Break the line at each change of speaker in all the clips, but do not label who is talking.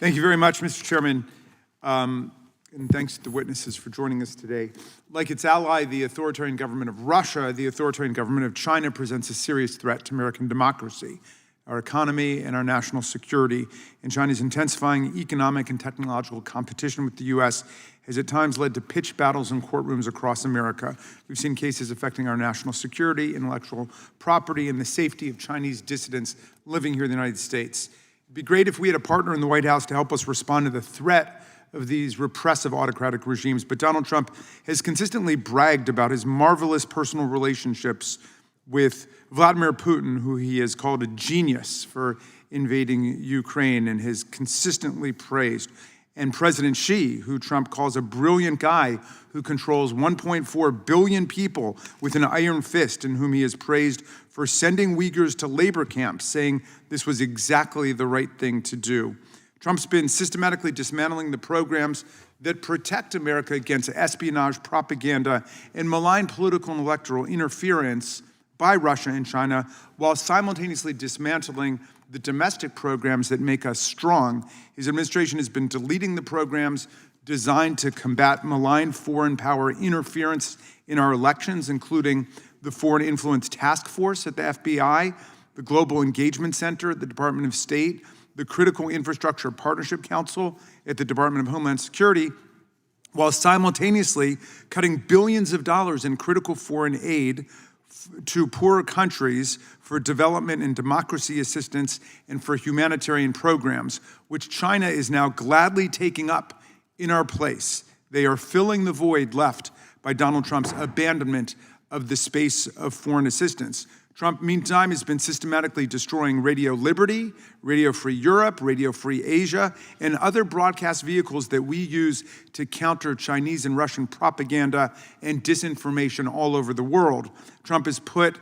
Thank you very much, Mr. Chairman, and thanks to the witnesses for joining us today. Like its ally, the authoritarian government of Russia, the authoritarian government of China presents a serious threat to American democracy, our economy, and our national security. And China's intensifying economic and technological competition with the U.S. has at times led to pitched battles in courtrooms across America. We've seen cases affecting our national security, intellectual property, and the safety of Chinese dissidents living here in the United States. It'd be great if we had a partner in the White House to help us respond to the threat of these repressive autocratic regimes, but Donald Trump has consistently bragged about his marvelous personal relationships with Vladimir Putin, who he has called a genius for invading Ukraine and has consistently praised, and President Xi, who Trump calls a brilliant guy who controls 1.4 billion people with an iron fist, and whom he has praised for sending Uyghurs to labor camps, saying this was exactly the right thing to do. Trump's been systematically dismantling the programs that protect America against espionage, propaganda, and malign political and electoral interference by Russia and China, while simultaneously dismantling the domestic programs that make us strong. His administration has been deleting the programs designed to combat malign foreign power interference in our elections, including the Foreign Influence Task Force at the FBI, the Global Engagement Center at the Department of State, the Critical Infrastructure Partnership Council at the Department of Homeland Security, while simultaneously cutting billions of dollars in critical foreign aid to poorer countries for development and democracy assistance and for humanitarian programs, which China is now gladly taking up in our place. They are filling the void left by Donald Trump's abandonment of the space of foreign assistance. Trump, meantime, has been systematically destroying Radio Liberty, Radio Free Europe, Radio Free Asia, and other broadcast vehicles that we use to counter Chinese and Russian propaganda and disinformation all over the world. Trump has put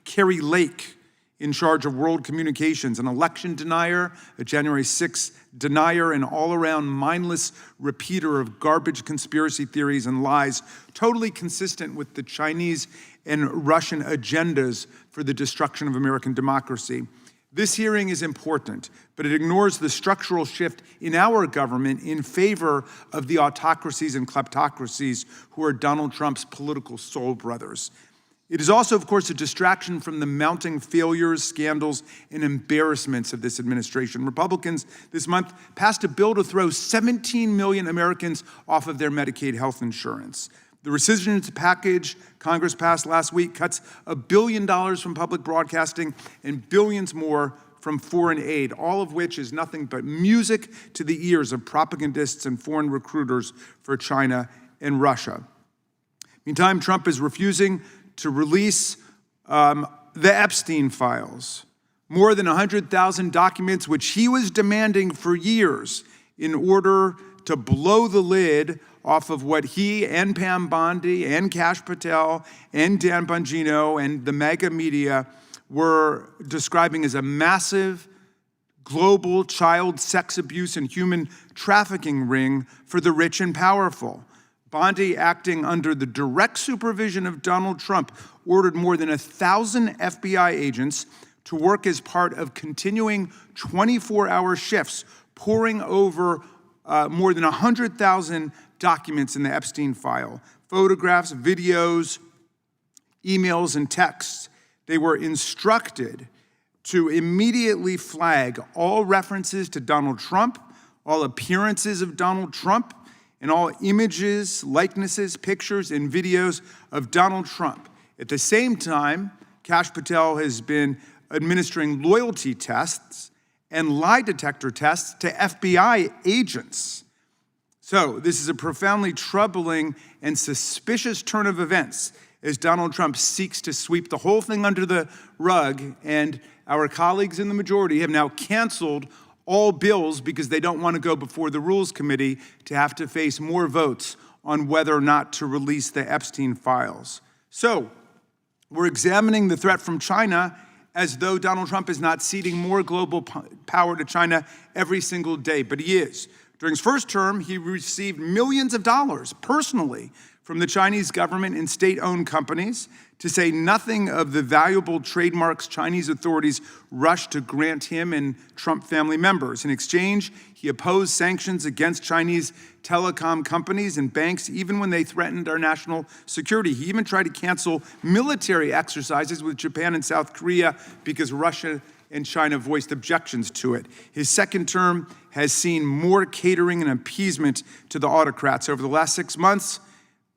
Carrie Lake in charge of world communications, an election denier, a January 6th denier, an all-around mindless repeater of garbage conspiracy theories and lies, totally consistent with the Chinese and Russian agendas for the destruction of American democracy. This hearing is important, but it ignores the structural shift in our government in favor of the autocracies and kleptocracies who are Donald Trump's political soul brothers. It is also, of course, a distraction from the mounting failures, scandals, and embarrassments of this administration. Republicans this month passed a bill to throw 17 million Americans off of their Medicaid health insurance. The rescission package Congress passed last week cuts $1 billion from public broadcasting and billions more from foreign aid, all of which is nothing but music to the ears of propagandists and foreign recruiters for China and Russia. Meantime, Trump is refusing to release the Epstein files, more than 100,000 documents which he was demanding for years in order to blow the lid off of what he and Pam Bondi and Kash Patel and Dan Bongino and the mega media were describing as a massive global child sex abuse and human trafficking ring for the rich and powerful. Bondi, acting under the direct supervision of Donald Trump, ordered more than 1,000 FBI agents to work as part of continuing 24-hour shifts, poring over more than 100,000 documents in the Epstein file, photographs, videos, emails, and texts. They were instructed to immediately flag all references to Donald Trump, all appearances of Donald Trump, and all images, likenesses, pictures, and videos of Donald Trump. At the same time, Kash Patel has been administering loyalty tests and lie detector tests to FBI agents. So this is a profoundly troubling and suspicious turn of events as Donald Trump seeks to sweep the whole thing under the rug, and our colleagues in the majority have now canceled all bills because they don't want to go before the Rules Committee to have to face more votes on whether or not to release the Epstein files. So we're examining the threat from China as though Donald Trump is not ceding more global power to China every single day, but he is. During his first term, he received millions of dollars personally from the Chinese government and state-owned companies, to say nothing of the valuable trademarks Chinese authorities rushed to grant him and Trump family members. In exchange, he opposed sanctions against Chinese telecom companies and banks, even when they threatened our national security. He even tried to cancel military exercises with Japan and South Korea because Russia and China voiced objections to it. His second term has seen more catering and appeasement to the autocrats. Over the last 6 months,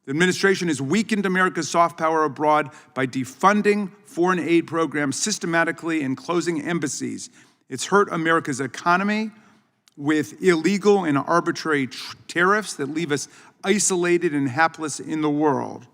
the administration has weakened America's soft power abroad by defunding foreign aid programs systematically and closing embassies. It's hurt America's economy with illegal and arbitrary tariffs that leave us isolated and hapless in the world.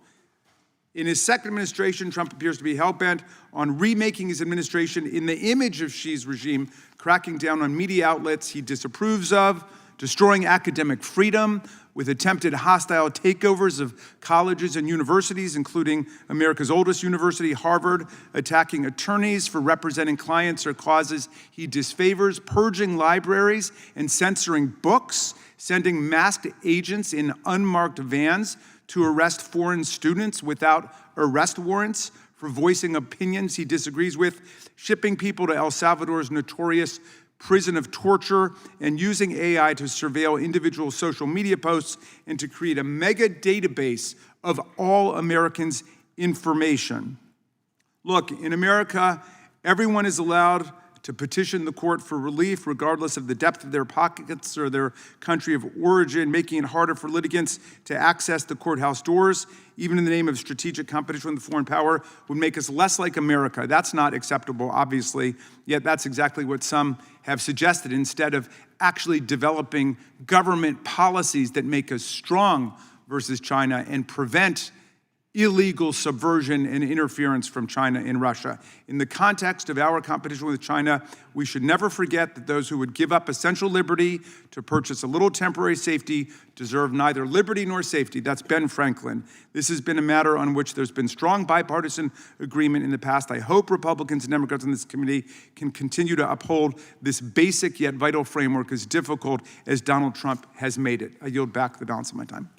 In his second administration, Trump appears to be hell-bent on remaking his administration in the image of Xi's regime, cracking down on media outlets he disapproves of, destroying academic freedom with attempted hostile takeovers of colleges and universities, including America's oldest university, Harvard, attacking attorneys for representing clients or causes he disfavors, purging libraries and censoring books, sending masked agents in unmarked vans to arrest foreign students without arrest warrants for voicing opinions he disagrees with, shipping people to El Salvador's notorious prison of torture, and using AI to surveil individual social media posts and to create a mega database of all Americans' information. Look, in America, everyone is allowed to petition the court for relief, regardless of the depth of their pockets or their country of origin, making it harder for litigants to access the courthouse doors, even in the name of strategic competition with foreign power, would make us less like America. That's not acceptable, obviously, yet that's exactly what some have suggested, instead of actually developing government policies that make us strong versus China and prevent illegal subversion and interference from China and Russia. In the context of our competition with China, we should never forget that those who would give up essential liberty to purchase a little temporary safety deserve neither liberty nor safety. That's Ben Franklin. This has been a matter on which there's been strong bipartisan agreement in the past. I hope Republicans and Democrats in this committee can continue to uphold this basic yet vital framework, as difficult as Donald Trump has made it. I yield back the balance of my time.